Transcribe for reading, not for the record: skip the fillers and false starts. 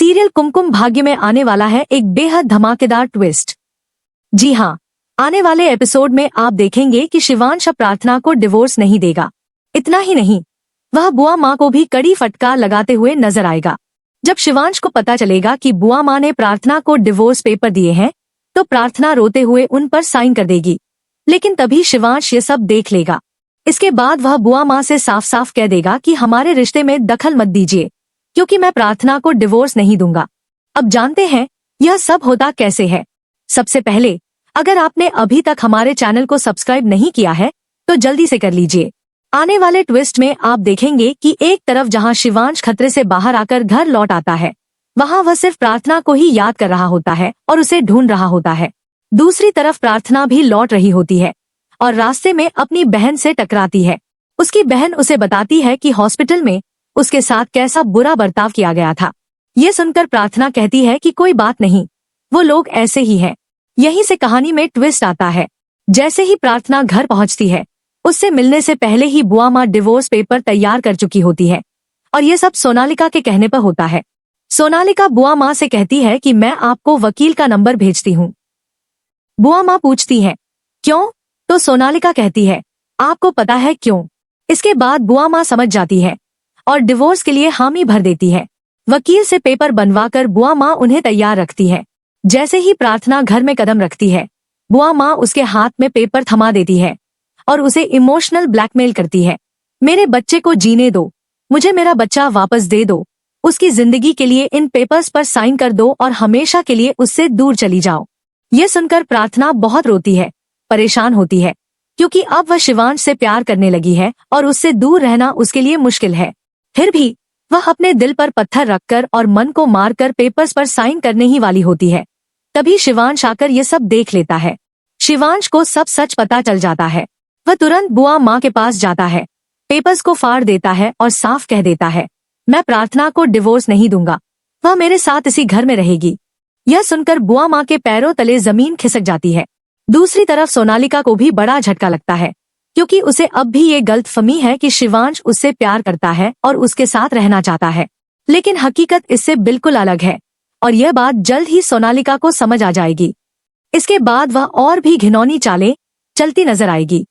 Serial Kumkum Bhagya में आने वाला है एक बेहद धमाकेदार ट्विस्ट। जी हाँ, आने वाले एपिसोड में आप देखेंगे कि शिवांश अब प्रार्थना को डिवोर्स नहीं देगा। इतना ही नहीं, वह बुआ माँ को भी कड़ी फटकार लगाते हुए नजर आएगा। जब शिवांश को पता चलेगा कि बुआ माँ ने प्रार्थना को डिवोर्स पेपर दिए हैं, तो प्रार्थना रोते हुए उन पर साइन कर देगी। लेकिन तभी शिवांश ये सब देख लेगा। इसके बाद वह बुआ माँ से साफ साफ कह देगा कि हमारे रिश्ते में दखल मत दीजिए, क्योंकि मैं प्रार्थना को डिवोर्स नहीं दूंगा। अब जानते हैं यह सब होता कैसे है। सबसे पहले, अगर आपने अभी तक हमारे चैनल को सब्सक्राइब नहीं किया है तो जल्दी से कर लीजिए। आने वाले ट्विस्ट में आप देखेंगे कि एक तरफ जहां शिवांश खतरे से बाहर आकर घर लौट आता है, वहां वह सिर्फ प्रार्थना को ही याद कर रहा होता है और उसे ढूंढ रहा होता है। दूसरी तरफ प्रार्थना भी लौट रही होती है और रास्ते में अपनी बहन से टकराती है। उसकी बहन उसे बताती है कि हॉस्पिटल में उसके साथ कैसा बुरा बर्ताव किया गया था। ये सुनकर प्रार्थना कहती है कि कोई बात नहीं, वो लोग ऐसे ही हैं। यहीं से कहानी में ट्विस्ट आता है। जैसे ही प्रार्थना घर पहुंचती है, उससे मिलने से पहले ही बुआ माँ डिवोर्स पेपर तैयार कर चुकी होती है और ये सब सोनालिका के कहने पर होता है। सोनालिका बुआ माँ से कहती है कि मैं आपको वकील का नंबर भेजती हूँ। बुआ माँ पूछती है क्यों, तो सोनालिका कहती है आपको पता है क्यों। इसके बाद बुआ माँ समझ जाती है और डिवोर्स के लिए हामी भर देती है। वकील से पेपर बनवाकर बुआ माँ उन्हें तैयार रखती है। जैसे ही प्रार्थना घर में कदम रखती है, बुआ माँ उसके हाथ में पेपर थमा देती है और उसे इमोशनल ब्लैकमेल करती है। मेरे बच्चे को जीने दो, मुझे मेरा बच्चा वापस दे दो, उसकी जिंदगी के लिए इन पेपर्स पर साइन कर दो और हमेशा के लिए उससे दूर चली जाओ। ये सुनकर प्रार्थना बहुत रोती है, परेशान होती है, क्योंकि अब वह शिवांश से प्यार करने लगी है और उससे दूर रहना उसके लिए मुश्किल है। फिर भी वह अपने दिल पर पत्थर रखकर और मन को मारकर पेपर्स पर साइन करने ही वाली होती है। तभी शिवांश आकर ये सब देख लेता है। शिवांश को सब सच पता चल जाता है। वह तुरंत बुआ माँ के पास जाता है, पेपर्स को फाड़ देता है और साफ कह देता है मैं प्रार्थना को डिवोर्स नहीं दूंगा, वह मेरे साथ इसी घर में रहेगी। यह सुनकर बुआ माँ के पैरों तले जमीन खिसक जाती है। दूसरी तरफ सोनालिका को भी बड़ा झटका लगता है, क्योंकि उसे अब भी ये गलतफहमी है कि शिवांश उससे प्यार करता है और उसके साथ रहना चाहता है। लेकिन हकीकत इससे बिल्कुल अलग है और यह बात जल्द ही सोनालिका को समझ आ जाएगी। इसके बाद वह और भी घिनौनी चालें चलती नजर आएगी।